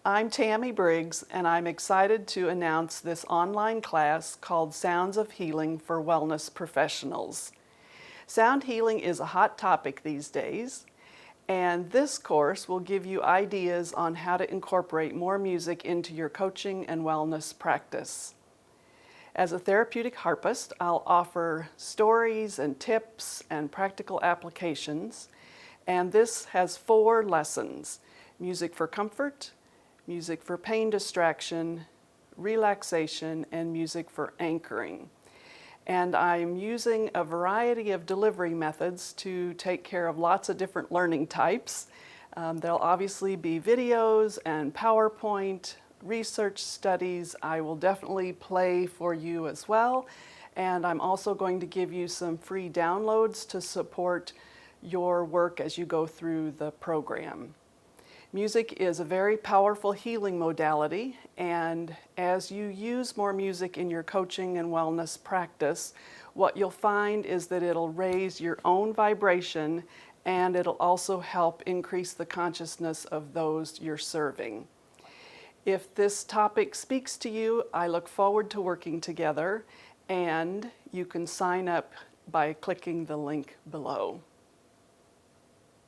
I'm Tammy Briggs, and I'm excited to announce this online class called Sounds of Healing for Wellness Professionals. Sound healing is a hot topic these days, and this course will give you ideas on how to incorporate more music into your coaching and wellness practice. As a therapeutic harpist, I'll offer stories and tips and practical applications, and this has 4 lessons: music for comfort, music for pain distraction, relaxation, and music for anchoring. And I'm using a variety of delivery methods to take care of lots of different learning types. There'll obviously be videos and PowerPoint, research studies. I will definitely play for you as well. And I'm also going to give you some free downloads to support your work as you go through the program. Music is a very powerful healing modality, and as you use more music in your coaching and wellness practice, what you'll find is that it'll raise your own vibration, and it'll also help increase the consciousness of those you're serving. If this topic speaks to you, I look forward to working together, and you can sign up by clicking the link below.